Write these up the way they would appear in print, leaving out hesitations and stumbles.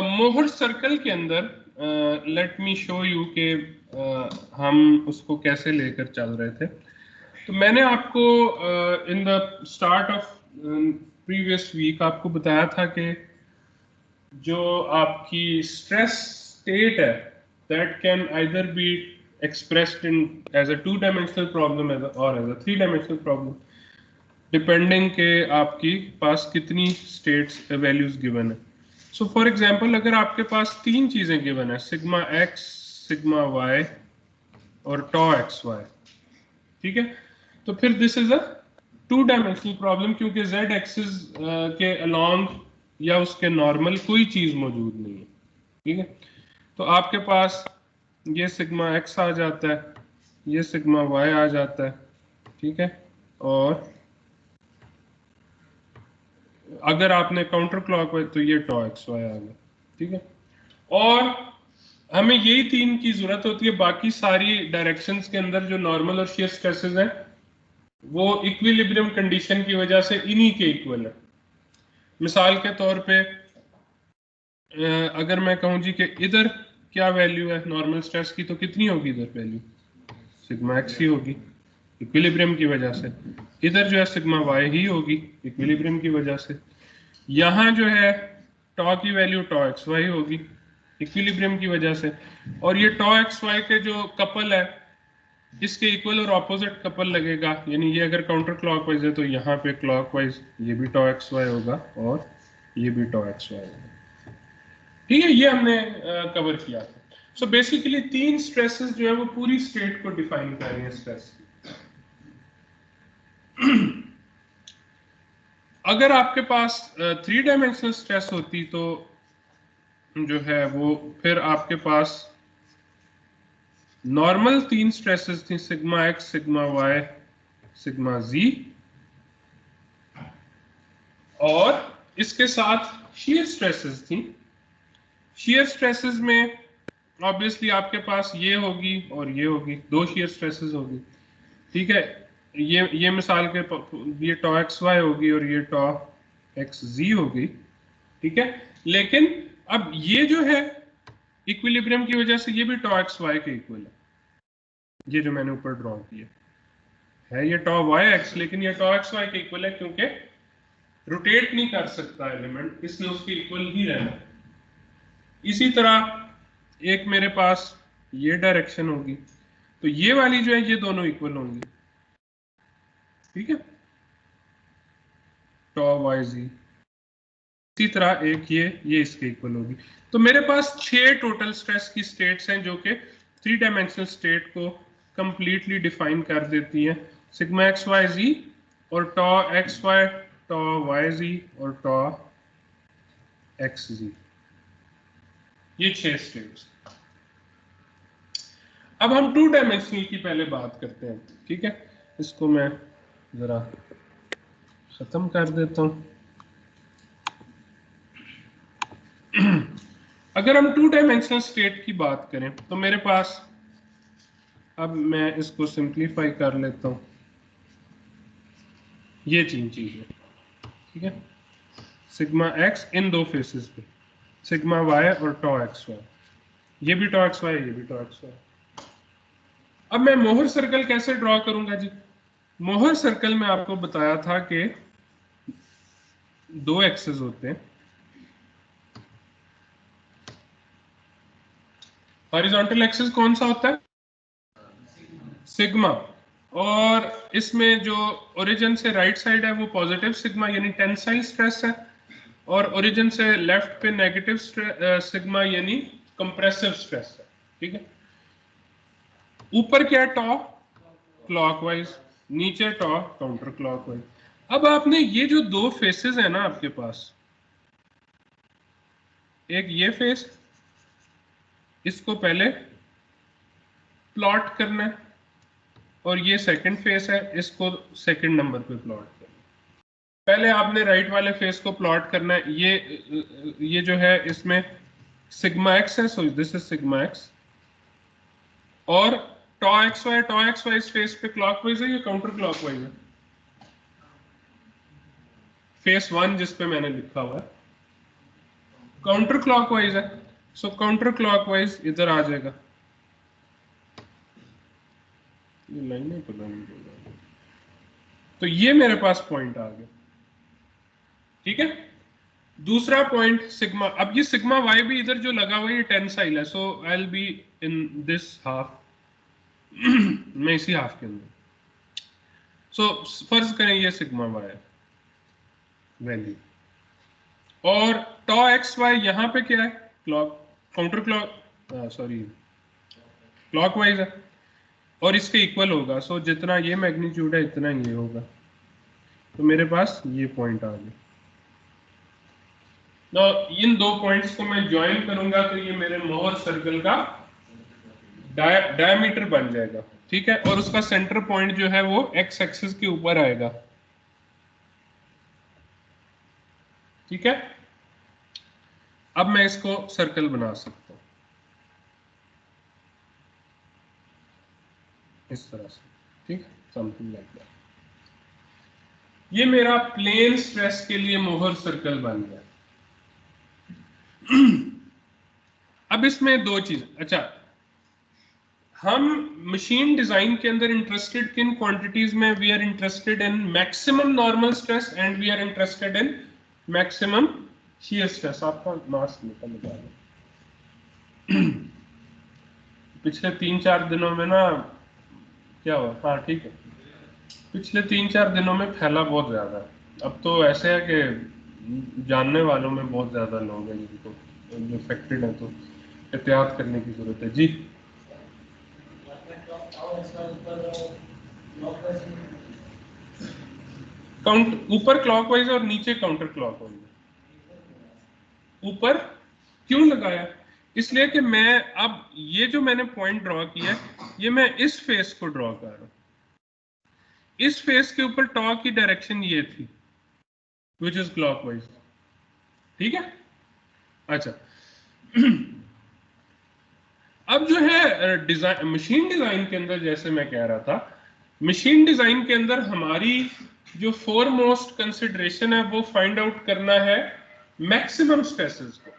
Mohr circle के अंदर let me show you के हम उसको कैसे लेकर चल रहे थे। तो मैंने आपको in the start of previous week आपको बताया था कि जो आपकी स्ट्रेस स्टेट है that can either be expressed in as a two-dimensional problem or as a three-dimensional problem depending के आपकी पास कितनी स्टेट्स वैल्यूज गिवन है। सो फॉर एग्जांपल अगर आपके पास तीन चीजें गिवन है, सिग्मा एक्स, सिग्मा वाई और टॉ एक्स वाई, ठीक है, तो फिर this is a two dimensional problem क्योंकि जेड एक्सिस के अलोंग या उसके नॉर्मल कोई चीज मौजूद नहीं है, ठीक है। तो आपके पास ये सिग्मा एक्स आ जाता है, ये सिग्मा वाई आ जाता है, ठीक है, और अगर आपने काउंटर क्लॉकवाइज तो ये टॉ एक्स वाई आ गया, ठीक है। और हमें यही तीन की जरूरत होती है, बाकी सारी डायरेक्शंस के अंदर जो नॉर्मल और शियर स्ट्रेसेस हैं वो इक्विलिब्रियम कंडीशन की वजह से इन्हीं के इक्वल है। मिसाल के तौर पे अगर मैं कहूं जी कि इधर क्या वैल्यू है नॉर्मल स्ट्रेस की, तो कितनी होगी इधर वैल्यू, सिग्मा एक्स ही होगी इक्विलिब्रियम की वजह से। इधर जो है सिग्मा वाई ही होगी इक्विलिब्रियम की वजह से। यहाँ जो है टॉ की वैल्यू टॉ एक्स वाई होगी इक्विलिब्रियम की वजह से। और ये टॉ एक्स वाई के जो कपल है इसके इक्वल और ऑपोजिट कपल लगेगा, यानी ये अगर काउंटर क्लॉकवाइज है तो यहाँ पे क्लॉकवाइज ये भी टॉ एक्स वाई होगा और ये भी टॉ एक्स वाई होगा, ठीक है। ये हमने कवर किया था। सो बेसिकली तीन स्ट्रेसेस जो है वो पूरी स्टेट को डिफाइन कर रही है स्ट्रेस की। अगर आपके पास थ्री डायमेंशनल स्ट्रेस होती तो जो है वो फिर आपके पास नॉर्मल तीन स्ट्रेसेस थी, sigma X, sigma Y, sigma Z, और इसके साथ शियर स्ट्रेसेस थी। शियर स्ट्रेसेस में ऑब्वियसली आपके पास ये होगी और ये होगी, दो शियर स्ट्रेसेस होगी, ठीक है। ये मिसाल के ये टॉ एक्स वाई होगी और ये टॉ एक्स जी होगी, ठीक है। लेकिन अब ये जो है इक्विलिब्रियम की वजह से ये भी टॉ एक्स वाई के इक्वल है, ये जो मैंने ऊपर ड्रॉ किया है ये टॉ वाई एक्स, लेकिन ये टॉ एक्स वाई के इक्वल है क्योंकि रोटेट नहीं कर सकता एलिमेंट, इसलिए उसके इक्वल ही रहना। इसी तरह एक मेरे पास ये डायरेक्शन होगी तो ये वाली जो है ये दोनों इक्वल होंगी, ठीक है, टॉ वाई जी। इसी तरह एक ये इसके इक्वल होगी। तो मेरे पास 6 टोटल स्ट्रेस की स्टेट्स हैं जो कि थ्री डायमेंशनल स्टेट को कंप्लीटली डिफाइन कर देती हैं, सिग्मा एक्स वाई जी और टॉ एक्स वाई, टॉ वाई जी और टॉ एक्स जी, ये 6 स्टेट्स। अब हम टू डायमेंशनल की पहले बात करते हैं, ठीक है। इसको मैं जरा खत्म कर देता हूं। अगर हम टू डायमेंशनल स्टेट की बात करें तो मेरे पास, अब मैं इसको सिंप्लीफाई कर लेता हूं, ये तीन चीजें, ठीक है, सिग्मा एक्स इन दो फेसेस पे, सिग्मा वाई और टॉ एक्स वाई, ये भी टॉ एक्स वाई, ये भी टॉ एक्स वाई। अब मैं मोहर सर्कल कैसे ड्रॉ करूंगा जी। मोहर सर्कल में आपको बताया था कि दो एक्सेस होते हैं, हॉरिजॉन्टल एक्सिस कौन सा होता है, सिग्मा, और इसमें जो ओरिजिन से राइट साइड है वो पॉजिटिव सिग्मा यानी टेंसाइल स्ट्रेस है, और ओरिजिन से लेफ्ट पे नेगेटिव सिग्मा यानी कंप्रेसिव स्ट्रेस है, ठीक है। ऊपर क्या है टॉ क्लॉकवाइज, नीचे टॉ काउंटर क्लॉकवाइज। अब आपने ये जो दो फेसेस है ना आपके पास, एक ये फेस, इसको पहले प्लॉट करना है, और ये सेकंड फेस है, इसको सेकंड नंबर पे प्लॉट करना है। पहले आपने राइट वाले फेस को प्लॉट करना है, ये जो है इसमें सिग्मा एक्स है, so this is sigma x, और टॉ एक्स वाई इस फेस पे क्लॉकवाइज है या काउंटर क्लॉकवाइज है, फेस वन जिस पे मैंने लिखा हुआ है काउंटर क्लॉकवाइज है, सो काउंटर क्लॉकवाइज इधर आ जाएगा। ये लाइन नहीं पता नहीं, तो ये मेरे पास पॉइंट आ गया, ठीक है। दूसरा पॉइंट सिग्मा, अब ये सिग्मा वाई भी इधर जो लगा हुआ है ये टेंसाइल है, so I will be in this half, मैं इसी हाफ के अंदर। सो फर्ज करें ये सिग्मा वाई वैल्यू, और टॉ एक्स वाई यहाँ पे क्या है, clock counter clock sorry clockwise है, और इसके इक्वल होगा, सो जितना ये मैग्नीट्यूड है इतना ये होगा, तो मेरे पास ये पॉइंट आ गया। तो इन दो पॉइंट्स को मैं ज्वाइन करूंगा तो ये मेरे मोहर सर्कल का डायमीटर बन जाएगा, ठीक है। और उसका सेंटर पॉइंट जो है वो एक्स एक्सिस के ऊपर आएगा, ठीक है। अब मैं इसको सर्कल बना सकता हूं इस तरह से, ठीक है, समथिंग लाइक दैट। ये मेरा प्लेन स्ट्रेस के लिए मोहर सर्कल बन गया। अब इसमें दो चीज, अच्छा, हम मशीन डिजाइन के अंदर इंटरेस्टेड किन क्वांटिटीज में, we are interested in maximum normal stress and we are interested in maximum shear stress. आपका मास्क निकल गया पिछले 3-4 दिनों में ना, क्या हुआ, हाँ ठीक है, पिछले 3-4 दिनों में फैला बहुत ज्यादा है। अब तो ऐसे है कि जानने वालों में बहुत ज्यादा लोग हैं जिनको जो इफेक्टेड है, तो एहतियात करने की जरूरत है जी। काउंट ऊपर क्लॉकवाइज और नीचे काउंटर क्लॉकवाइज। ऊपर क्यों लगाया, इसलिए कि मैं अब ये जो मैंने पॉइंट ड्रॉ किया ये मैं इस फेस को ड्रॉ कर रहा हूं, इस फेस के ऊपर टॉ की डायरेक्शन ये थी विच इज क्लॉकवाइज, ठीक है। अच्छा, अब जो है डिजाइन, मशीन डिजाइन के अंदर जैसे मैं कह रहा था, मशीन डिजाइन के अंदर हमारी जो फोरमोस्ट कंसिडरेशन है वो फाइंड आउट करना है मैक्सिमम स्ट्रेसेस को।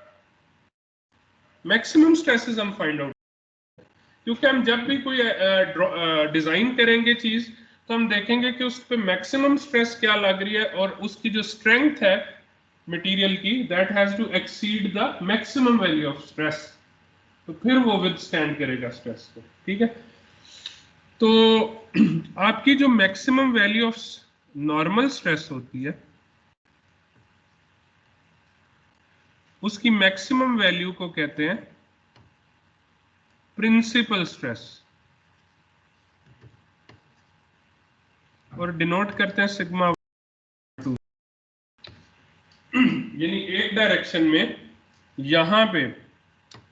मैक्सिमम स्ट्रेसेस हम फाइंड आउट, क्योंकि हम जब भी कोई डिजाइन करेंगे चीज तो हम देखेंगे कि उस पर मैक्सिमम स्ट्रेस क्या लग रही है, और उसकी जो स्ट्रेंथ है मटेरियल की, that has to exceed the maximum value of stress, तो फिर वो विदस्टैंड करेगा स्ट्रेस को, ठीक है। तो आपकी जो maximum value of normal stress होती है उसकी मैक्सिमम वैल्यू को कहते हैं प्रिंसिपल स्ट्रेस, और डिनोट करते हैं सिग्मा 2। यानी एक डायरेक्शन में यहां पे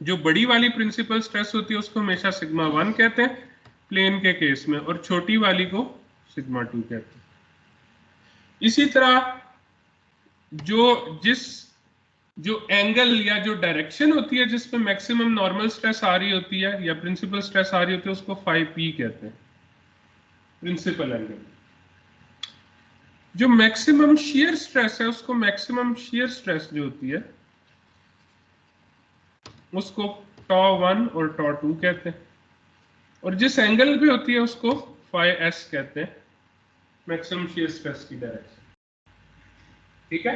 जो बड़ी वाली प्रिंसिपल स्ट्रेस होती है उसको हमेशा सिग्मा 1 कहते हैं प्लेन के केस में, और छोटी वाली को सिग्मा 2 कहते हैं। इसी तरह जो एंगल या जो डायरेक्शन होती है जिसमें मैक्सिमम नॉर्मल स्ट्रेस आ रही होती है या प्रिंसिपल स्ट्रेस आ रही होती है उसको 5P कहते हैं, प्रिंसिपल एंगल। जो मैक्सिमम शियर स्ट्रेस है उसको मैक्सिमम शियर स्ट्रेस जो होती है उसको टॉ 1 और टॉ 2 कहते हैं, और जिस एंगल पे होती है उसको phi-s कहते हैं, मैक्सिमम शियर स्ट्रेस की डायरेक्शन, ठीक है।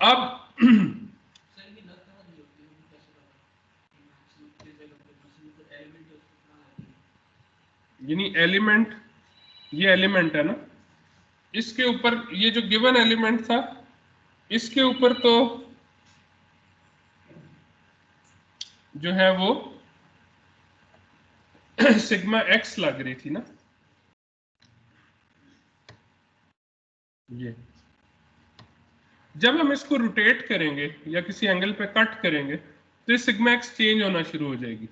अब यानी एलिमेंट, ये एलिमेंट है ना, इसके ऊपर ये जो गिवन एलिमेंट था इसके ऊपर तो जो है वो सिग्मा एक्स लग रही थी ना, ये जब हम इसको रोटेट करेंगे या किसी एंगल पे कट करेंगे तो ये सिग्मा एक्स चेंज होना शुरू हो जाएगी,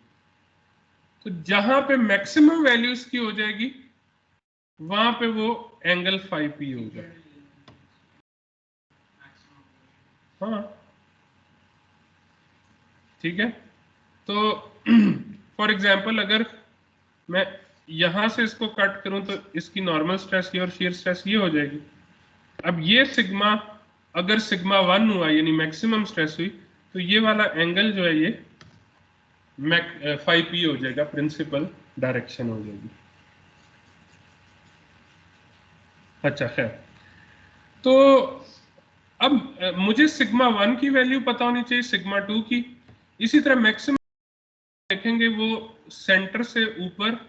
तो जहां पे मैक्सिमम वैल्यू इसकी हो जाएगी वहां पे वो एंगल 5P होगा। हाँ ठीक है, तो फॉर एग्जाम्पल अगर मैं यहां से इसको कट करूं तो इसकी नॉर्मल स्ट्रेस ये और शियर स्ट्रेस ये हो जाएगी। अब ये सिग्मा अगर सिग्मा 1 हुआ यानी मैक्सिमम स्ट्रेस हुई तो ये वाला एंगल जो है ये 5p हो जाएगा, प्रिंसिपल डायरेक्शन हो जाएगी। अच्छा खैर, तो अब मुझे सिग्मा 1 की वैल्यू पता होनी चाहिए, सिग्मा 2 की। इसी तरह मैक्सिमम देखेंगे वो सेंटर से ऊपर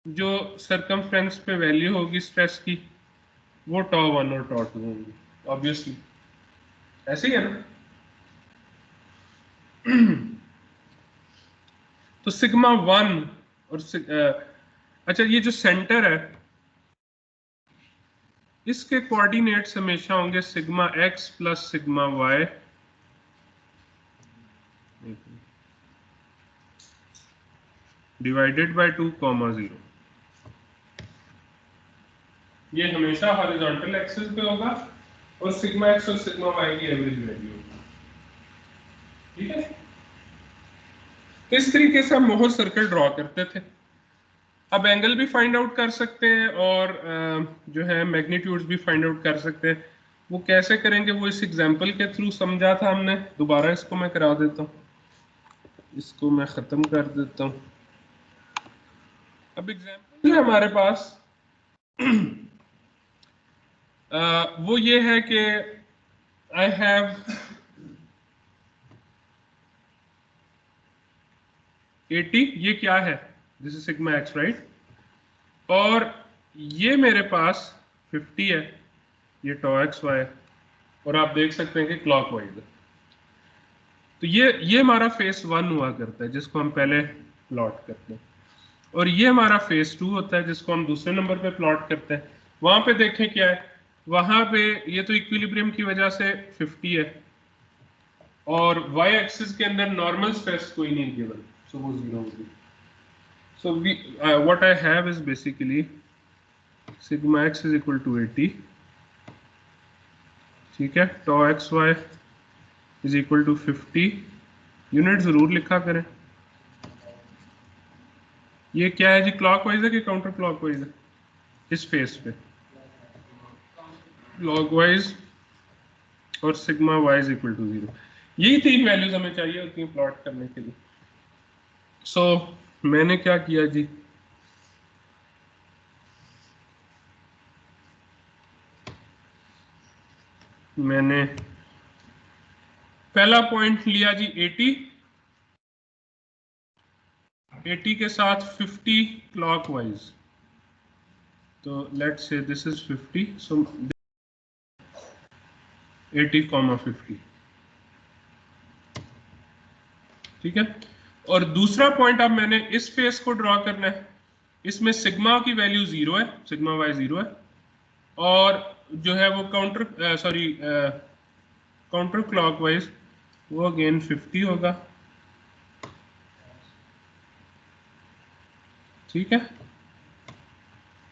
जो सरकमफ्रेंस पे वैल्यू होगी स्ट्रेस की वो टॉ 1 और टॉ 2 होगी, ऑब्वियसली ऐसे ही है ना। तो सिग्मा 1 और अच्छा ये जो सेंटर है इसके कोऑर्डिनेट्स हमेशा होंगे sigma x plus sigma y divided by 2,0। ये हमेशा हॉरिजॉन्टल एक्सिस पे होगा और सिग्मा एक्स और सिग्मा वाई की एवरेज वैल्यू होगी, ठीक है। तो इस तरीके से हम मोहर सर्कल ड्रॉ करते थे। अब एंगल भी फाइंड आउट कर सकते हैं और जो है मैग्नीट्यूड्स भी फाइंड आउट कर सकते हैं। वो कैसे करेंगे वो इस एग्जांपल के थ्रू समझा था हमने। दोबारा इसको मैं करा देता हूँ, इसको मैं खत्म कर देता हूँ। अब एग्जांपल है हमारे पास वो ये है कि आई हैव 80, ये क्या है, this is sigma x right, और ये मेरे पास 50 है, ये टॉ एक्स वाई, और आप देख सकते हैं कि क्लॉकवाइज है। तो ये हमारा फेस 1 हुआ करता है जिसको हम पहले प्लॉट करते हैं, और ये हमारा फेस 2 होता है जिसको हम दूसरे नंबर पे प्लॉट करते हैं। वहां पे देखें क्या है, वहां पे ये तो इक्विलिब्रियम की वजह से 50 है और वाई एक्सिस के अंदर नॉर्मल स्ट्रेस कोई नहीं गिवन, सो वो 0 होगी। So what I have is basically sigma x is equal to 80, ठीक है, tau x Y is equal to 50। Unit जरूर लिखा करें। ये क्या है जी, क्लॉकवाइज है कि काउंटर क्लॉकवाइज है? इस फेस पे क्लॉकवाइज और sigma y is equal to 0। यही 3 वैल्यूज हमें चाहिए होती हैं प्लॉट करने के लिए। सो मैंने क्या किया जी, मैंने पहला पॉइंट लिया जी 80 के साथ 50 क्लॉकवाइज। तो लेट्स से दिस इज 50, सो 80,50, ठीक है। और दूसरा पॉइंट अब मैंने इस फेस को ड्रॉ करना है, इसमें सिग्मा की वैल्यू 0 है, सिग्मा वाई 0 है, और जो है वो काउंटर क्लॉकवाइज वो अगेन 50 होगा, ठीक है।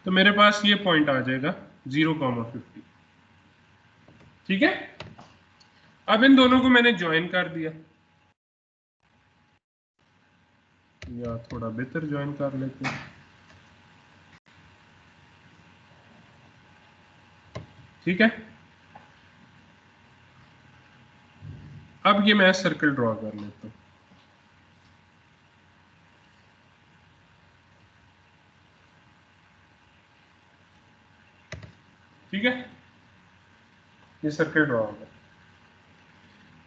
तो मेरे पास ये पॉइंट आ जाएगा 0,50, ठीक है। अब इन दोनों को मैंने ज्वाइन कर दिया, या थोड़ा बेहतर ज्वाइन कर लेते हैं, ठीक है। अब ये मैं सर्कल ड्रॉ कर लेता हूं, ठीक है। ये सर्कल ड्रॉ हो गया।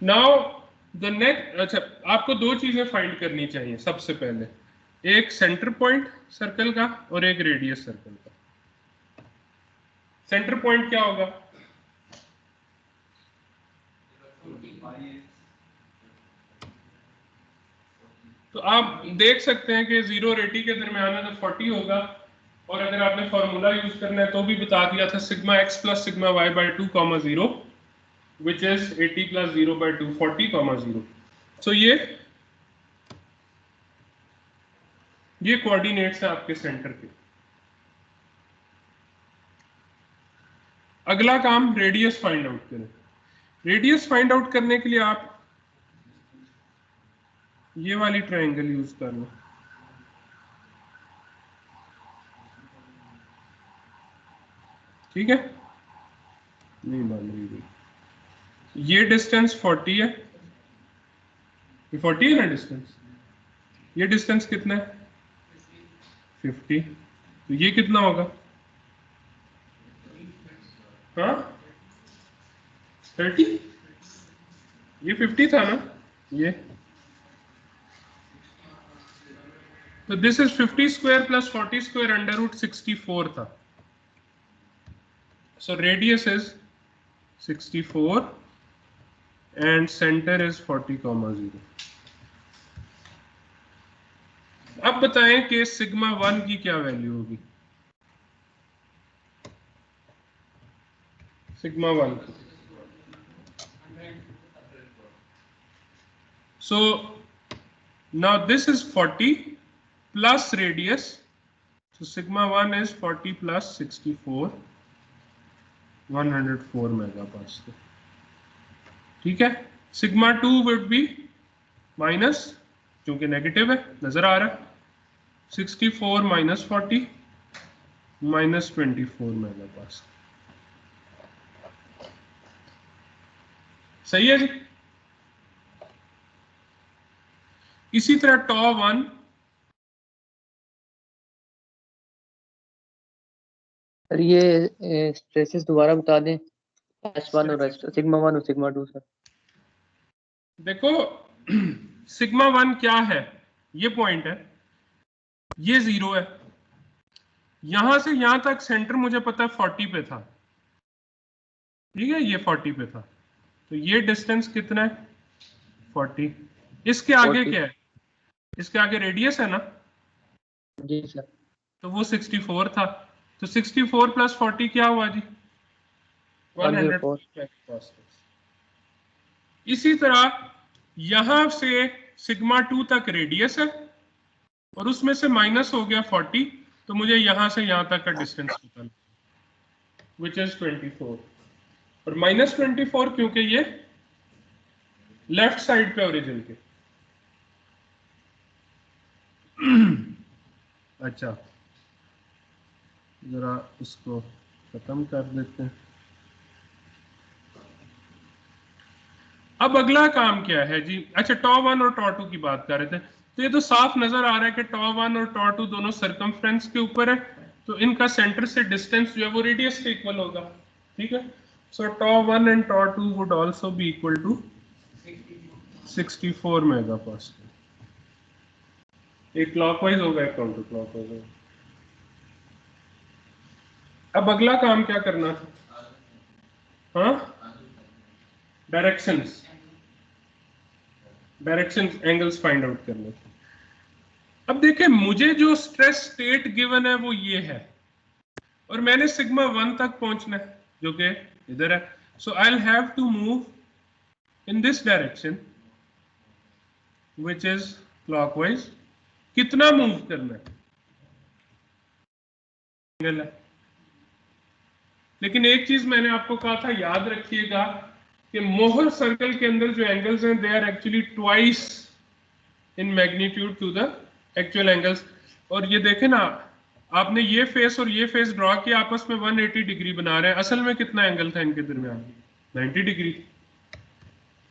नाउ द नेक्स्ट, अच्छा आपको दो चीजें फाइंड करनी चाहिए सबसे पहले, एक सेंटर पॉइंट सर्कल का और एक रेडियस सर्कल का। सेंटर पॉइंट क्या होगा? तो आप देख सकते हैं कि 0 और 80 के दरमियान है तो 40 होगा, और अगर आपने फॉर्मूला यूज करना है तो भी बता दिया था, sigma x plus sigma y by 2 comma 0 which is 80 plus 0 by 2, 40 comma 0। So ये कोऑर्डिनेट्स हैं आपके सेंटर के। अगला काम रेडियस फाइंड आउट करें। रेडियस फाइंड आउट करने के लिए आप ये वाली ट्रायंगल यूज कर लो, ठीक है। नहीं बन रही। ये डिस्टेंस 40 है, ये 40 है ना डिस्टेंस, ये डिस्टेंस कितना है 50, तो ये कितना होगा, हाँ 30, ये 50 था ना ये, तो this is 50 square plus 40 square under root 64 था, so radius is 64 and centre is 40,0। अब बताएं कि सिग्मा 1 की क्या वैल्यू होगी, सिग्मा 1 की। So now this is 40 plus radius, so sigma 1 is 40 plus 64, 104 megapascal, ठीक है। सिग्मा 2 would be माइनस, क्योंकि नेगेटिव है नजर आ रहा है, 64 माइनस 40 माइनस 24 मेगापास्कल, सही है जी। इसी तरह टॉ 1, सर ये स्ट्रेसेस दोबारा बता दें, S1 और सिग्मा 1 और सिग्मा 2 सर। देखो सिग्मा 1 क्या है, ये पॉइंट है, ये 0 है, यहां से यहां तक सेंटर मुझे पता है 40 पे था, ठीक है, ये 40 पे था, तो ये डिस्टेंस कितना है 40, इसके आगे 40 क्या है, इसके आगे रेडियस है ना, जी सर, तो वो 64 था, तो 64 प्लस 40 क्या हुआ जी 104। 100। इसी तरह यहां से सिग्मा 2 तक रेडियस है और उसमें से माइनस हो गया 40, तो मुझे यहां से यहां तक का डिस्टेंस निकालना, विच इज 24, और माइनस 24 क्योंकि ये लेफ्ट साइड पे ओरिजिन के। अच्छा जरा इसको खत्म कर देते हैं। अब अगला काम क्या है जी, अच्छा टॉ 1 और टॉ 2 की बात कर रहे थे, तो ये तो साफ नजर आ रहा है कि टॉ 1 और टॉ 2 दोनों सरकमफ्रेंस के ऊपर है, तो इनका सेंटर से डिस्टेंस जो है वो रेडियस के इक्वल होगा, ठीक है। So tau 1 and tau 2 would also be equal to 64 megapascal, एक क्लॉकवाइज होगा एक काउंटर क्लॉकवाइज होगा। अब अगला काम क्या करना था, हाँ directions, directions angles find out करने थे। अब देखें मुझे जो स्ट्रेस स्टेट गिवन है वो ये है, और मैंने सिग्मा 1 तक पहुंचना है जो कि इधर है, so I will have to move in this direction which is clockwise. कितना मूव करना है, एंगल है, लेकिन एक चीज मैंने आपको कहा था याद रखिएगा कि मोहर सर्कल के अंदर जो एंगल्स हैं they are actually twice in magnitude to the actual angles. और ये देखें ना, आपने ये फेस और ये फेस ड्रॉ किया, आपस में 180 डिग्री बना रहे हैं, असल में कितना एंगल था इनके दरमियान, 90 डिग्री,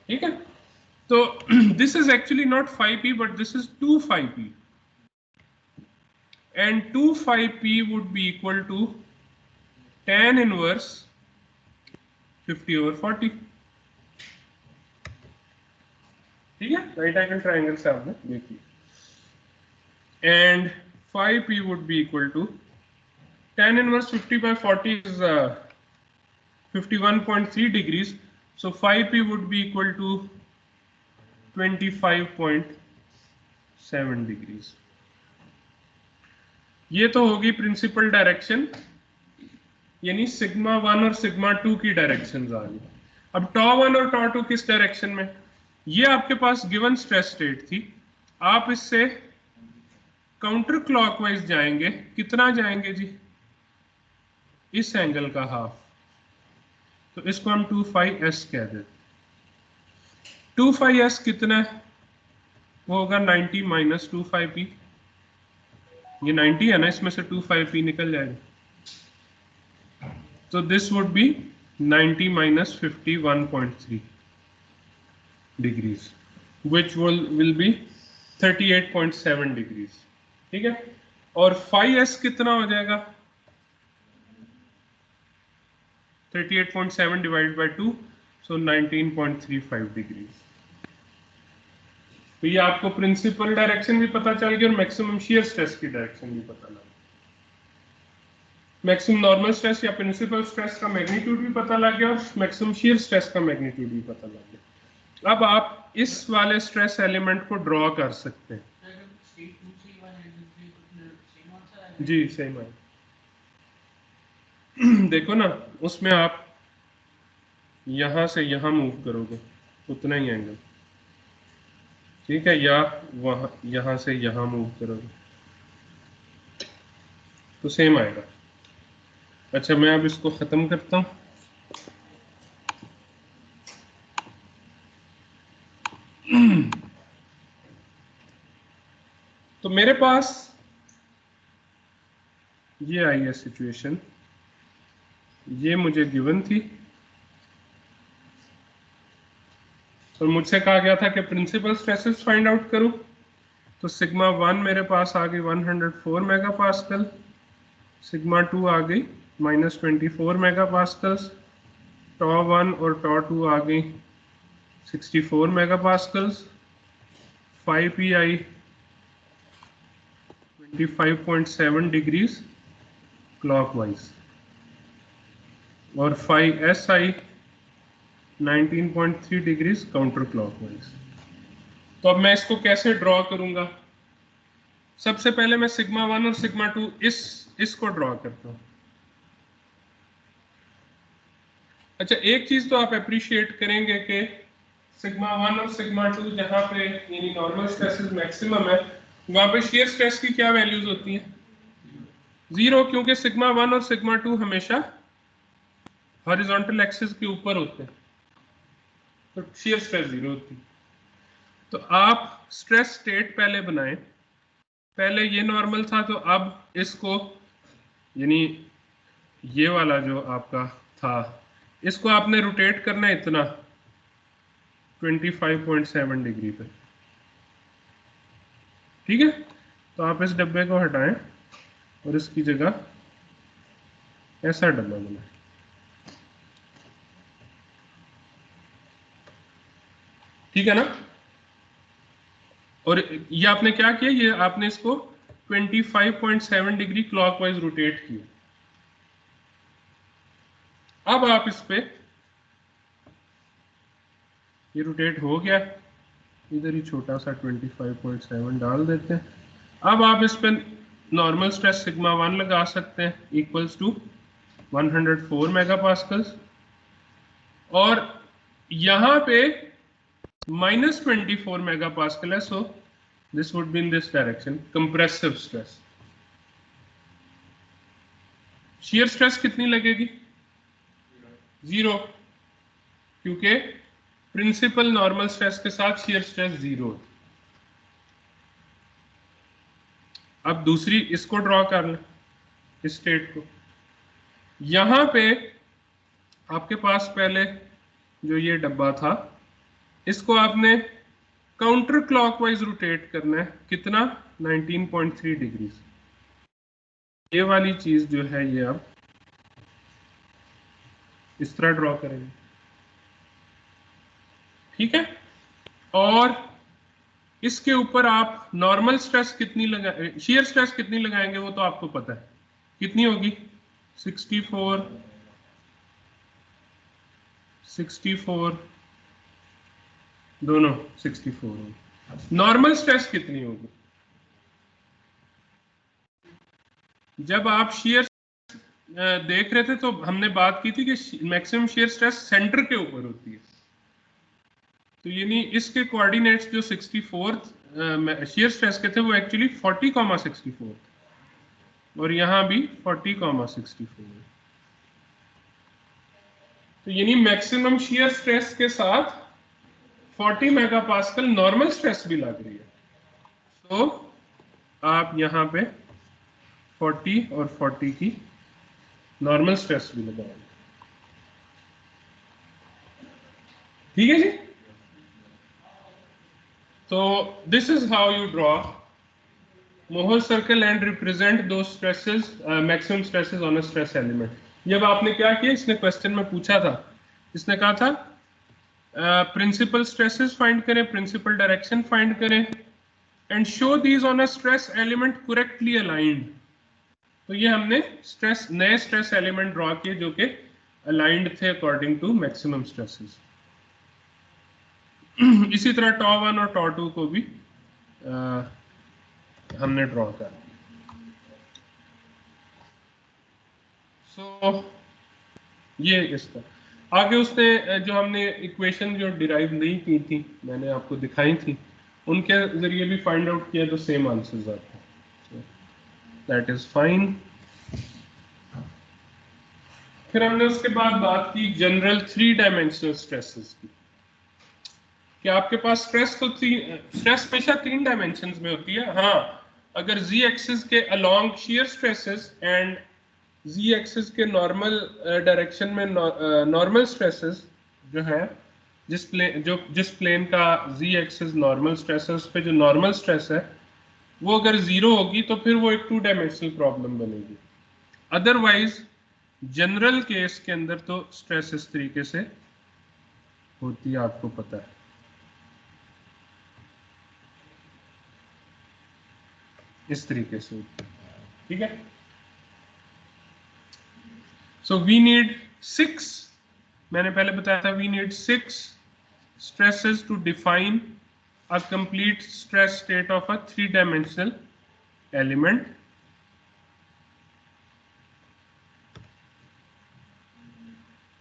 ठीक है। तो this is actually not 5p but this is 2πp, and 2πp would be equal to tan inverse 50/40, ठीक है, राइट एंगल ट्राइंगल से आपने देख लिया, and 5p would be equal to tan inverse 50/40 is 51.3 degrees, so 5p would be equal to 25.7 degrees। ये तो होगी principal direction, यानी सिग्मा 1 और सिग्मा 2 की डायरेक्शन आ गई। अब टॉ 1 और टॉ 2 किस डायरेक्शन में, ये आपके पास गिवन स्ट्रेस स्टेट थी, आप इससे काउंटर क्लॉकवाइज जाएंगे, कितना जाएंगे जी, इस एंगल का हाफ, तो इसको हम 2πs कह देते। 2πs कितना है, वो होगा 90 माइनस 2πp, ये 90 है ना, इसमें से 2πp निकल जाएगा, तो this would be 90 minus 51.3, degrees which will be 38.7 degrees. ठीक है, और फाई एस कितना हो जाएगा 38.7 डिवाइड बाय 2, सो 19.35 डिग्रीज। तो ये आपको प्रिंसिपल डायरेक्शन भी पता चल गई और मैक्सिमम शियर स्ट्रेस की डायरेक्शन भी पता लग गई। मैक्सिमम नॉर्मल स्ट्रेस या प्रिंसिपल स्ट्रेस का मैग्नीट्यूड भी पता लग गया और मैक्सिमम शियर स्ट्रेस का मैग्नीट्यूड भी पता लग गया। अब आप इस वाले स्ट्रेस एलिमेंट को ड्रॉ कर सकते हैं। जी सेम है। देखो ना, उसमें आप यहां से यहां मूव करोगे उतना ही एंगल, ठीक है, या वहां यहां से यहां मूव करोगे तो सेम आएगा। अच्छा, मैं अब इसको खत्म करता हूं। तो मेरे पास ये आई है सिचुएशन, ये मुझे गिवन थी और मुझसे कहा गया था कि प्रिंसिपल स्ट्रेसेस फाइंड आउट करूं। तो सिग्मा 1 मेरे पास आ गई 104 मेगा पास्कल, सिग्मा 2 आ गई -24 मेगा पास्कल्स, टॉ 1 और टॉ 2 आ गई 64 मेगा पास्कल्स, 5p आई 25.7 डिग्रीज क्लॉकवाइज और 5s आई 19.3 डिग्रीज काउंटर क्लॉकवाइज। तो अब मैं इसको कैसे ड्रॉ करूंगा? सबसे पहले मैं सिग्मा 1 और सिग्मा 2 इसको ड्रॉ करता हूं। अच्छा, एक चीज तो आप अप्रिशिएट करेंगे कि सिग्मा 1 और सिग्मा 2 जहां पे यानी नॉर्मल स्ट्रेसेस मैक्सिमम है, वहां पे शियर स्ट्रेस की क्या वैल्यूज होती हैं? 0, क्योंकि सिग्मा 1 और सिग्मा 2 हमेशा हॉरिजॉन्टल एक्सिस के ऊपर होते हैं, तो शियर स्ट्रेस 0 होती है। तो आप स्ट्रेस स्टेट पहले बनाएं, पहले ये नॉर्मल था तो अब इसको यानी ये वाला जो आपका था इसको आपने रोटेट करना है इतना 25.7 डिग्री पे। ठीक है, तो आप इस डब्बे को हटाएं और इसकी जगह ऐसा डब्बा बनाएं। ठीक है ना, और ये आपने क्या किया, ये आपने इसको 25.7 डिग्री क्लॉकवाइज रोटेट किया। अब आप इस पे ये रोटेट हो गया, इधर ही छोटा सा 25.7 डाल देते हैं। अब आप इस पे नॉर्मल स्ट्रेस सिग्मा 1 लगा सकते हैं इक्वल्स टू 104 मेगापास्कल्स, और यहां पे -24 मेगापास्कल है, so this would be in this direction compressive stress. Shear stress कितनी लगेगी? 0, क्योंकि प्रिंसिपल नॉर्मल स्ट्रेस के साथ शियर स्ट्रेस 0 है। अब दूसरी इसको ड्रॉ कर लें, इस स्टेट को। यहां पे आपके पास पहले जो ये डब्बा था इसको आपने काउंटर क्लॉकवाइज रोटेट करना है, कितना 19.3 डिग्रीज। ये वाली चीज जो है ये आप इस तरह ड्रॉ करेंगे। ठीक है, और इसके ऊपर आप नॉर्मल स्ट्रेस कितनी लगा शियर स्ट्रेस कितनी लगाएंगे वो तो आपको पता है, कितनी होगी 64 दोनों 64 होगी। नॉर्मल स्ट्रेस कितनी होगी? जब आप शियर देख रहे थे तो हमने बात की थी कि मैक्सिमम शियर स्ट्रेस सेंटर के ऊपर होती है, तो यानी इसके कोऑर्डिनेट्स जो 64 शियर स्ट्रेस के थे वो एक्चुअली 40,64 और यहां भी 40,64 है। तो यानी मैक्सिमम शियर स्ट्रेस के साथ 40 मेगापास्कल नॉर्मल स्ट्रेस भी लग रही है, तो आप यहां पे 40 और 40 की नॉर्मल स्ट्रेस भी लगाएंगे। ठीक है जी। तो this is how you draw Mohr circle and represent दो stresses, maximum stresses on a stress element. ये अब आपने क्या किया, इसने क्वेश्चन में पूछा था, इसने कहा था प्रिंसिपल स्ट्रेसेस फाइंड करें, प्रिंसिपल डायरेक्शन फाइंड करें and show these on a stress element correctly aligned. तो ये हमने नए स्ट्रेस एलिमेंट ड्रॉ किए जो कि अलाइंड थे अकॉर्डिंग टू मैक्सिमम स्ट्रेसेस। इसी तरह टॉ 1 और टॉ 2 को भी हमने ड्रॉ कर। सो ये इसका आगे उसने जो हमने इक्वेशन जो डिराइव नहीं की थी, मैंने आपको दिखाई थी, उनके जरिए भी फाइंड आउट किया तो सेम आंसर्स आते हैं। That is fine. फिर हमने उसके बाद बात की जनरल 3 डायमेंशनल स्ट्रेसेस की, कि आपके पास स्ट्रेस हमेशा 3 डायमेंशंस में होती है। हाँ, अगर z एक्सिस के along shear stresses and z axis के नॉर्मल डायरेक्शन में नॉर्मल स्ट्रेसेस जो है, जिस प्लेन का z एक्सिस नॉर्मल स्ट्रेस है, उस पे जो नॉर्मल स्ट्रेस है वो अगर 0 होगी तो फिर वो एक 2 डायमेंशनल प्रॉब्लम बनेगी। अदरवाइज जनरल केस के अंदर तो स्ट्रेस इस तरीके से होती है, आपको पता है। इस तरीके से होती है, ठीक है। सो वी नीड 6, मैंने पहले बताया था, we need 6 stresses to define a complete stress state of a 3-dimensional element.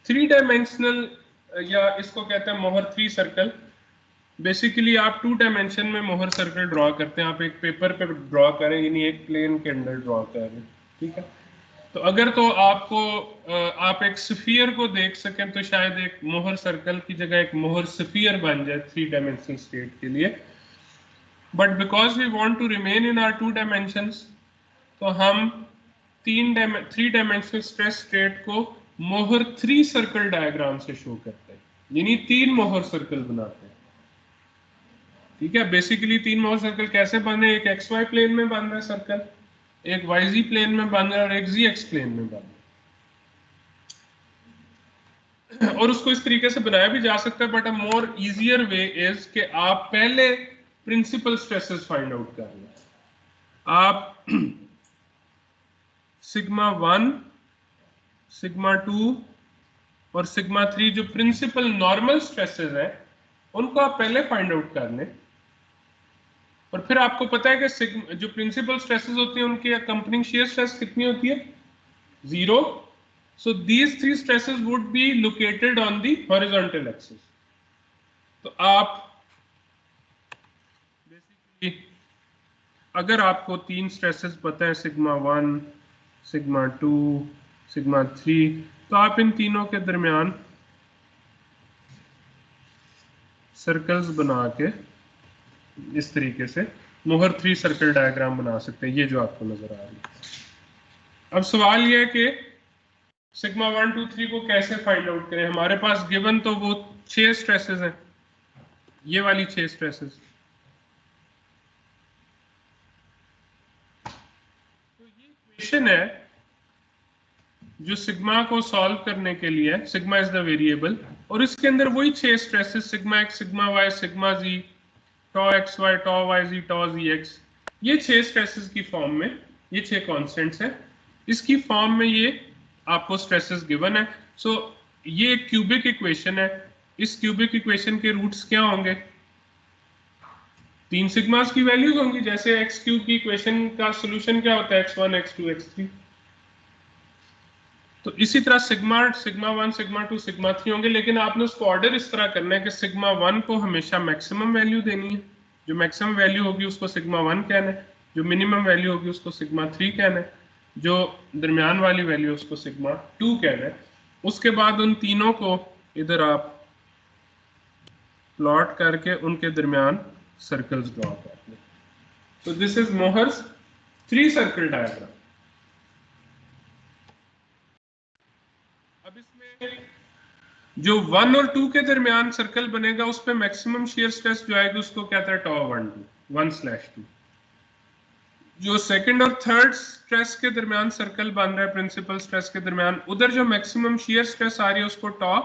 Three dimensional या इसको कहते हैं मोहर 3 सर्कल। बेसिकली आप 2 डायमेंशन में मोहर सर्कल ड्रॉ करते हैं, आप एक पेपर पे ड्रॉ करें, यानी एक प्लेन के अंदर ड्रॉ करें, ठीक है। तो अगर तो आपको आप एक स्फीयर को देख सकें तो शायद एक मोहर सर्कल की जगह एक मोहर स्फीयर बन जाए 3 डायमेंशनल स्टेट के लिए। But because we want to remain in R 2 dimensions, तो हम 3 डायमेंशनल स्ट्रेस स्टेट को मोहर 3 सर्कल डायग्राम से शो करते हैं, यानी 3 मोहर सर्कल बनाते हैं, ठीक है। बेसिकली 3 मोहर सर्कल कैसे बने, एक XY प्लेन में बन रहा है सर्कल, एक YZ प्लेन में बन रहा है और एक ZX प्लेन में बन रहा है। और उसको इस तरीके से बनाया भी जा सकता है, but a more easier way is कि आप पहले प्रिंसिपल स्ट्रेसेस फाइंड आउट कर लें। आप सिग्मा 1, सिग्मा 2 और सिग्मा 3 जो प्रिंसिपल नॉर्मल स्ट्रेसेस हैं उनको आप पहले फाइंड आउट कर लें, और फिर आपको पता है कि जो प्रिंसिपल स्ट्रेसेस होती हैं उनकी अकम्पनिंग शियर स्ट्रेस कितनी होती है, 0। So these 3 stresses would be located on the horizontal axis. तो आप बेसिकली अगर आपको 3 स्ट्रेसेस पता है, सिग्मा 1, सिग्मा 2, सिग्मा 3, तो आप इन तीनों के दरमियान सर्कल्स बना के इस तरीके से मोहर 3 सर्कल डायग्राम बना सकते हैं, ये जो आपको नजर आ रही है। अब सवाल ये है कि सिग्मा 1, 2, 3 को कैसे फाइंड आउट करें। हमारे पास गिवन तो वो 6 स्ट्रेसेस हैं, ये वाली 6 स्ट्रेसेस। तो ये इक्वेशन है जो सिग्मा को सॉल्व करने के लिए, सिग्मा इज द वेरिएबल, और इसके अंदर वही 6 stresses, sigma x, sigma y, sigma z, टॉ xy, टॉ yz, टॉ zx, ये 6 स्ट्रेसेस की फॉर्म में, ये 6 कांस्टेंट्स हैं, इसकी फॉर्म में ये आपको स्ट्रेसेस गिवन है। सो ये एक क्यूबिक इक्वेशन है। इस क्यूबिक इक्वेशन के रूट्स क्या होंगे, 3 सिग्मास की वैल्यूज होंगी। जैसे एक्स क्यूब की इक्वेशन का सोल्यूशन क्या होता है, x1, x2, x3। तो इसी तरह सिग्मा 1, सिग्मा 2, सिग्मा 3 होंगे, लेकिन आपने उसको ऑर्डर इस तरह करना है कि सिग्मा 1 को हमेशा मैक्सिमम वैल्यू देनी है, जो मैक्सिमम वैल्यू होगी उसको सिग्मा 1 कहना है, जो मिनिमम वैल्यू होगी उसको सिग्मा 3 कहना है, जो दरमियान वाली वैल्यू उसको सिग्मा 2 कहना है। उसके बाद उन तीनों को इधर आप प्लॉट करके उनके दरमियान सर्कल्स ड्रॉ कर लें। तो this is Mohr's 3 circle diagram. अब इसमें जो 1 और 2 के दरमियान सर्कल बनेगा उस पे मैक्सिमम शियर स्ट्रेस जो आएगी उसको कहता है टॉ 1/2 जो सेकंड और थर्ड स्ट्रेस के दरमियान सर्कल बन रहा है प्रिंसिपल स्ट्रेस के दरमियान, उधर जो मैक्सिमम शियर स्ट्रेस आ रही है उसको टॉ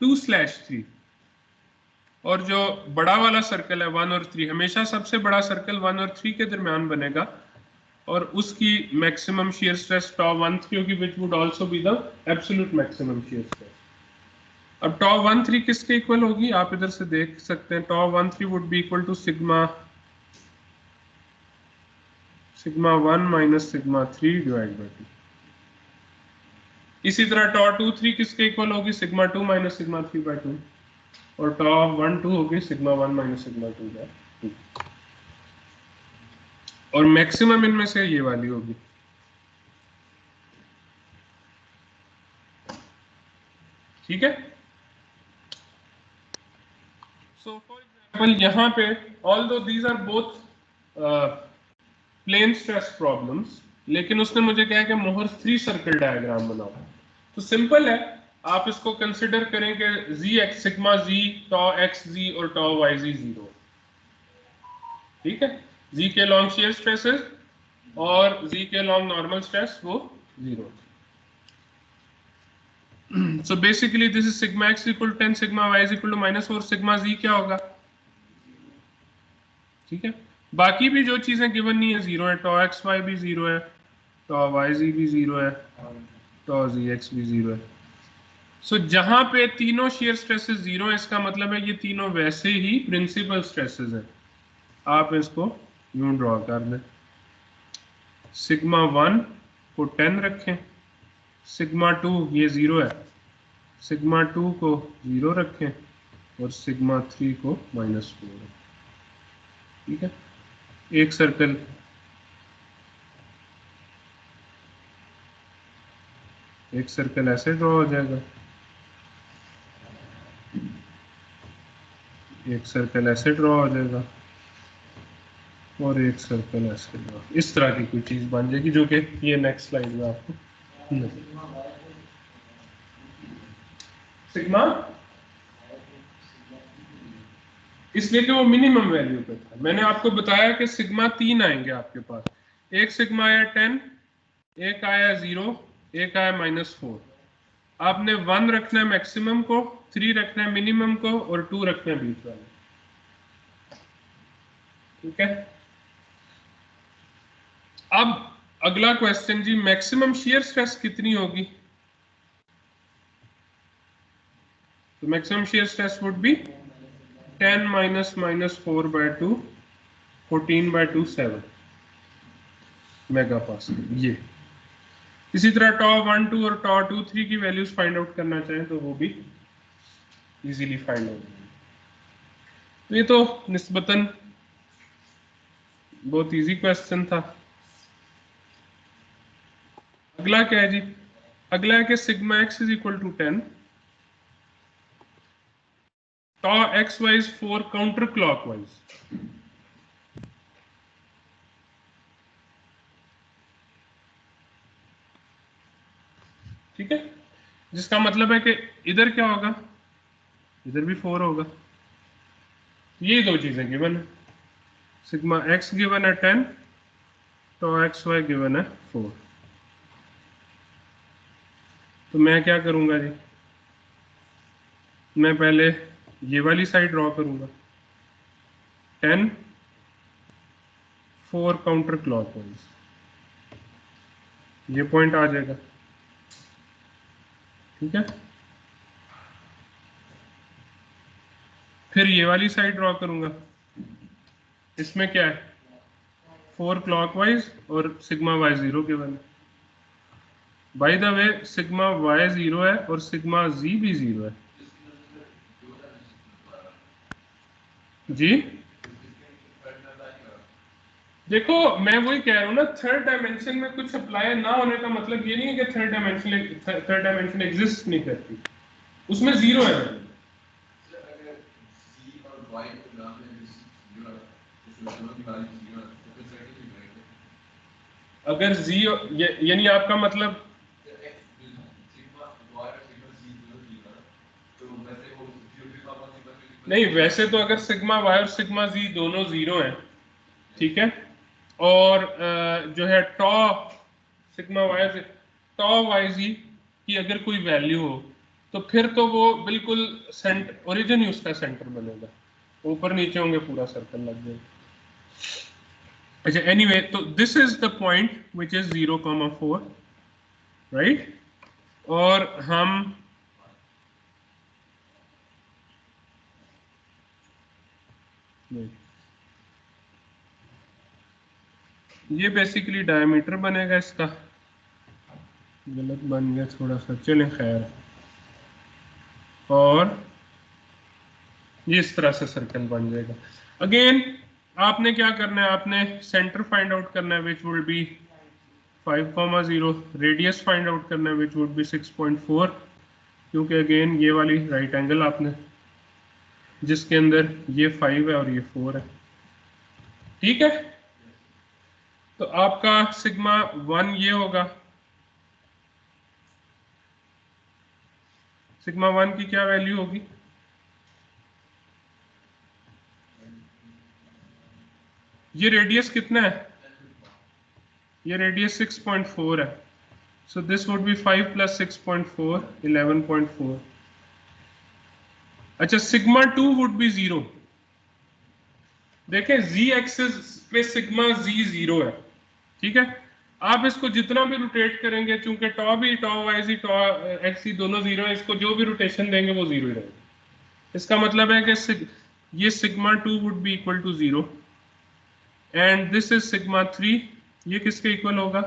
2/3। और जो बड़ा वाला सर्कल है 1 और 3, हमेशा सबसे बड़ा सर्कल 1 और 3 के दरमियान बनेगा और उसकी मैक्सिमम शियर स्ट्रेस टॉ 1/3 होगी, which would also be the absolute maximum shear stress. अब टॉ 1/3 किसके इक्वल होगी आप इधर से देख सकते हैं। Tau 1/3 would be equal to sigma 1 माइनस सिग्मा 3 डिवाइड बाई 2। इसी तरह टॉ 2/3 किसके इक्वल होगी, सिग्मा 2 माइनस सिग्मा 3 बाई 2, और टॉ 1/2 होगी सिग्मा 1 माइनस सिग्मा 2 बाई 2। और मैक्सिमम इनमें से ये वाली होगी। ठीक है। सो फॉर एग्जांपल यहाँ पे although these are both plane stress problems, लेकिन उसने मुझे कहा कि मोहर 3 सर्कल डायग्राम बनाओ। तो सिंपल है, आप इसको कंसिडर करें कि z सिग्मा z टॉ xz और टॉ yz 0। ठीक है, z के लॉन्ग शियर स्ट्रेसेस और z के लॉन्ग नॉर्मल स्ट्रेस वो 0। So basically this is sigma x equal to 10, sigma y is equal to -4, sigma z क्या होगा। ठीक है, बाकी भी जो चीजें गिवन नहीं है 0 है, टॉ एक्स वाई भी 0 है, टॉ वाई जी भी 0 है, टॉ जी एक्स भी 0 है। सो जहां पे तीनों शियर स्ट्रेसेस 0 है इसका मतलब है ये तीनों वैसे ही प्रिंसिपल स्ट्रेसेस हैं। आप इसको यूं ड्रॉ कर दें, सिग्मा 1 को 10 रखें, सिग्मा 2 ये 0 है, सिग्मा 2 को 0 रखें और सिग्मा 3 को -4 रखें। ठीक है, एक सर्कल ऐसे ड्रॉ हो जाएगा, एक सर्कल ऐसे ड्रॉ हो जाएगा और एक सर्कल ऐसे ड्रॉ, इस तरह की कोई चीज बन जाएगी जो कि ये नेक्स्ट स्लाइड में आपको सिग्मा, इसलिए कि वो मिनिमम वैल्यू पे था। मैंने आपको बताया कि सिग्मा 3 आएंगे आपके पास, एक सिग्मा आया 10, एक आया 0, एक आया -4। आपने 1 रखना है मैक्सिमम को, 3 रखना है मिनिमम को और 2 रखना है बीच वाले। ठीक है, अब अगला क्वेश्चन जी, मैक्सिमम शियर स्ट्रेस कितनी होगी। तो maximum shear stress would be 10 minus -4/2, 14/2 7 megapascal. ये इसी तरह टॉ 1 2 और टॉ 2 3 की वैल्यूज फाइंड आउट करना चाहें तो वो भी इजीली फाइंड आउट। तो ये तो निस्बतन बहुत इजी क्वेश्चन था। अगला क्या है जी, अगला है कि sigma x is equal to 10, tau x Y is 4 counter clockwise. ठीक है, जिसका मतलब है कि इधर क्या होगा, इधर भी 4 होगा। ये दो चीजें गिवन है, सिग्मा एक्स गिवन है 10, टॉ एक्स वाई गिवन है 4। तो मैं क्या करूंगा जी, मैं पहले ये वाली साइड ड्रॉ करूंगा, 10 4 काउंटर क्लॉकवाइज, ये पॉइंट आ जाएगा। ठीक है, फिर ये वाली साइड ड्रॉ करूंगा, इसमें क्या है 4 क्लॉकवाइज और सिग्मा वाई 0 के बने। By the way sigma y 0 है और सिग्मा जी भी 0 है जी। देखो मैं वही कह रहा हूँ ना, थर्ड डायमेंशन में कुछ अप्लाई ना होने का मतलब ये नहीं है कि थर्ड डायमेंशन एग्जिस्ट नहीं करती, उसमें 0 है। अगर जी यानी आपका मतलब नहीं, वैसे तो अगर सिग्मा वाई और सिग्मा जी दोनों जीरो हैं, ठीक है, और जो है टॉ सिग्मा वाई टॉ वाई जी की अगर कोई वैल्यू हो तो फिर तो वो बिल्कुल ओरिजिन ही उसका सेंटर बनेगा, ऊपर नीचे होंगे पूरा सर्कल लग जाएगा। अच्छा, एनीवे, तो this is the point which is 0,4, right. और हम ये बेसिकली डायमीटर बनेगा इसका, गलत बन गया थोड़ा सा, चलें खैर। और ये इस तरह से सर्कल बन जाएगा। अगेन आपने क्या करना है, आपने सेंटर फाइंड आउट करना है which would be 5,0, radius find out करना है विच वुड बी 6.4, क्योंकि अगेन ये वाली राइट एंगल आपने जिसके अंदर ये 5 है और ये 4 है, ठीक है। तो आपका सिग्मा 1 ये होगा, सिग्मा 1 की क्या वैल्यू होगी, ये रेडियस कितना है, ये रेडियस 6.4 है, सो दिस वुड बी 5 + 6.4 11.4। अच्छा, सिग्मा 2 वुड बी 0। देखें जी एक्सिस पे सिग्मा जी 0 है, ठीक है। आप इसको जितना भी रोटेट करेंगे, चूंकि टॉ भी टॉ वाई जी टॉ एक्स जी दोनों 0 है, इसको जो भी रोटेशन देंगे वो 0 ही रहेगा। इसका मतलब है कि ये sigma 2 would be equal to 0 and this is sigma 3, ये किसके इक्वल होगा,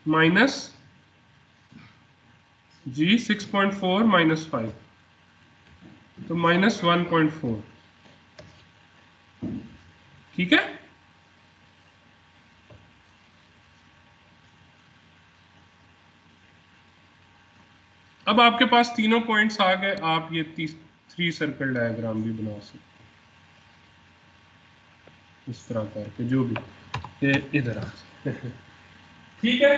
माइनस जी 6.4 - 5, तो -1.4, ठीक है। अब आपके पास तीनों पॉइंट्स आ गए, आप ये 3 सर्कल डायग्राम भी बना सकते इस तरह करके, जो भी ये इधर आ ठीक है।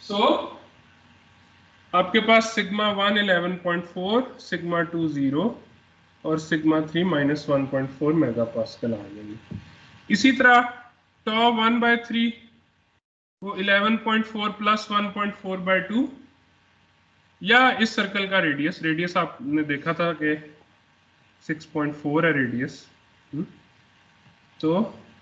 सो आपके पास सिग्मा 1 11.4, सिग्मा 2 0 और सिग्मा 3 -1.4 मेगापास्कल आ जाएंगे। इसी तरह टॉ 1/3 वो 11.4 + 1.4/2, या इस सर्कल का रेडियस आपने देखा था कि 6.4 है रेडियस, तो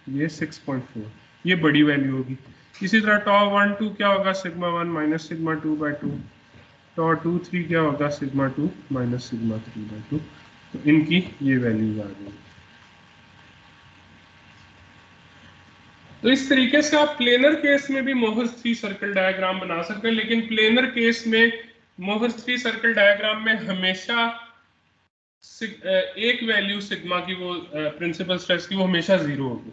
ये 6.4, ये बड़ी वैल्यू होगी। इसी तरह टॉ 1 2 क्या होगा, सिग्मा 1 - सिग्मा 2/2, टॉ 2 3 क्या होगा, सिग्मा 2 - सिग्मा 3/2, तो इनकी ये वैल्यूज आ गई। तो इस तरीके से आप प्लेनर केस में भी मोहर्स 3 सर्कल डायग्राम बना सकते हैं, लेकिन प्लेनर केस में मोहर्स 3 सर्कल डायग्राम में हमेशा एक वैल्यू सिग्मा की, वो प्रिंसिपल स्ट्रेस की, वो हमेशा 0 होगी।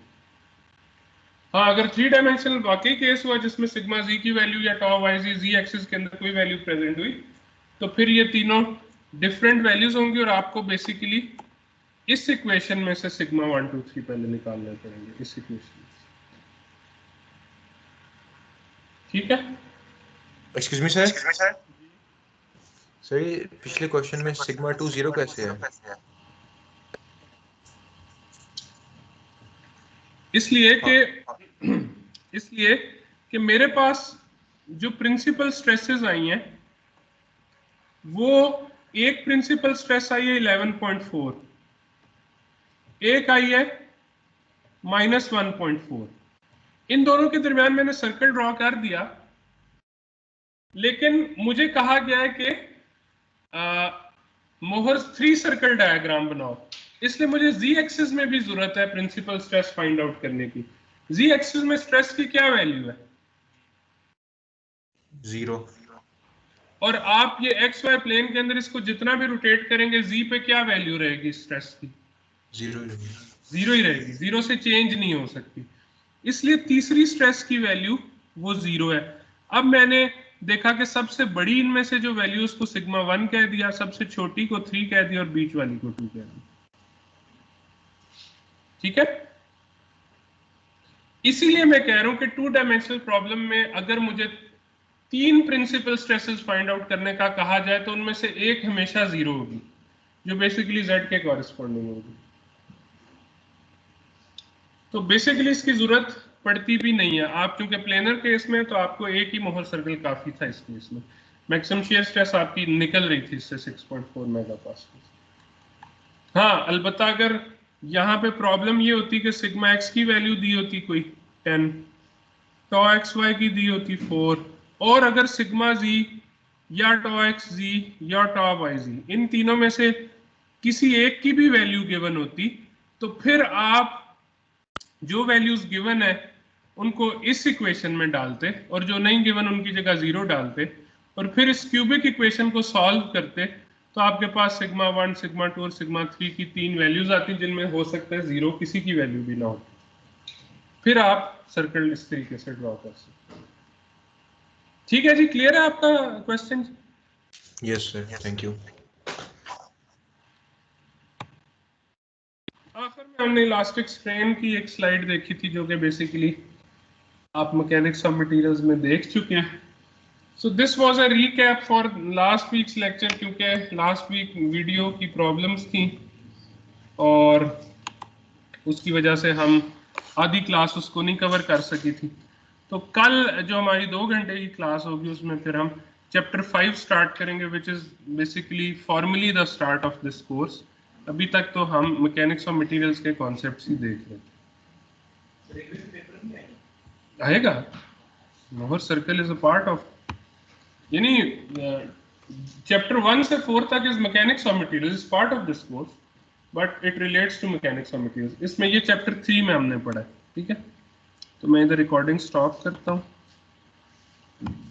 हाँ, अगर 3 डायमेंशनल वाकई केस हुआ जिसमें सिग्मा जी की वैल्यू या टॉ वाई जी जी एक्सिस के अंदर कोई वैल्यू प्रेजेंट हुई, तो फिर ये तीनों डिफरेंट वैल्यूज होंगी और आपको बेसिकली इस इक्वेशन में से सिग्मा 1 2 3 पहले निकालने पड़ेंगे, इस इक्वेशन में, ठीक है। एक्सक्यूज मी सर, सर पिछले क्वेश्चन में सिग्मा 2 0 कैसे है? इसलिए कि मेरे पास जो प्रिंसिपल स्ट्रेसेस आई हैं, वो एक प्रिंसिपल स्ट्रेस आई है 11.4, एक आई है -1.4। इन दोनों के दरमियान मैंने सर्कल ड्रॉ कर दिया, लेकिन मुझे कहा गया है कि मोहर्स 3 सर्कल डायग्राम बनाओ, इसलिए मुझे जी एक्सिस में भी जरूरत है प्रिंसिपल स्ट्रेस फाइंड आउट करने की। जी एक्सिस में स्ट्रेस की क्या वैल्यू है, 0, और आप ये एक्स वाई प्लेन के अंदर इसको जितना भी रोटेट करेंगे, जी पे क्या वैल्यू रहेगी स्ट्रेस की, 0 ही रहेगी, 0 से चेंज नहीं हो सकती। इसलिए तीसरी स्ट्रेस की वैल्यू वो 0 है। अब मैंने देखा कि सबसे बड़ी इनमें से जो वैल्यू, उसको सिग्मा 1 कह दिया, सबसे छोटी को 3 कह दिया और बीच वाली को 2 कह दिया, ठीक है। इसीलिए मैं कह रहा हूं कि 2 डायमेंशनल प्रॉब्लम में अगर मुझे तीन प्रिंसिपल स्ट्रेसेस फाइंड आउट करने का कहा जाए तो उनमें से एक हमेशा 0 होगी, जो बेसिकली z के कॉरेस्पॉन्डिंग होगी। तो बेसिकली इसकी जरूरत पड़ती भी नहीं है, आप क्योंकि प्लेनर केस में तो आपको एक ही मोहर सर्कल काफी था इस केस में। मैक्सिमम शियर स्ट्रेस आपकी निकल रही थी इससे 6.4 मेगापास्कल। हाँ, अलबत्ता अगर यहाँ पे प्रॉब्लम ये होती कि सिग्मा एक्स की वैल्यू दी होती कोई 10, टॉ एक्स वाई की दी होती 4, और अगर सिग्मा जी या टॉ एक्स जी या टॉ वाई जी इन तीनों में से किसी एक की भी वैल्यू गिवन होती, तो फिर आप जो वैल्यूज गिवन है उनको इस इक्वेशन में डालते और जो नहीं गिवन उनकी जगह 0 डालते और फिर इस क्यूबिक इक्वेशन को सॉल्व करते, तो आपके पास सिग्मा 1, सिग्मा 2 और सिग्मा 3 की तीन वैल्यूज आती जिनमें हो सकता है 0 किसी की वैल्यू भी ना हो। फिर आप सर्कल इस तरीके से ड्रॉ कर सकते। ठीक है जी, क्लियर है आपका question? Yes sir, thank you. आखिर में हमने इलास्टिक स्ट्रेन की एक स्लाइड देखी थी जो कि बेसिकली आप मैकेनिक्स ऑफ मटेरियल्स में देख चुके हैं। So this was a recap for last weeks lecture, क्योंकि लास्ट वीक वीडियो की प्रॉब्लम्स थी और उसकी वजह से हम आधी क्लास उसको नहीं कवर कर सकी थी। तो कल जो हमारी 2 घंटे की क्लास होगी उसमें फिर हम चैप्टर 5 स्टार्ट करेंगे, which is basically formally the start of this course. अभी तक तो हम मैकेनिक्स ऑफ मटेरियल्स के कॉन्सेप्ट्स ही देख रहे थे। आएगा, Mohr circle is a part of, यानी चैप्टर 1 से 4 तक is mechanics of materials, is part of this course, but it relates to mechanics of materials. इसमें ये चैप्टर 3 में हमने पढ़ा है। ठीक है, तो मैं इधर रिकॉर्डिंग स्टॉप करता हूँ।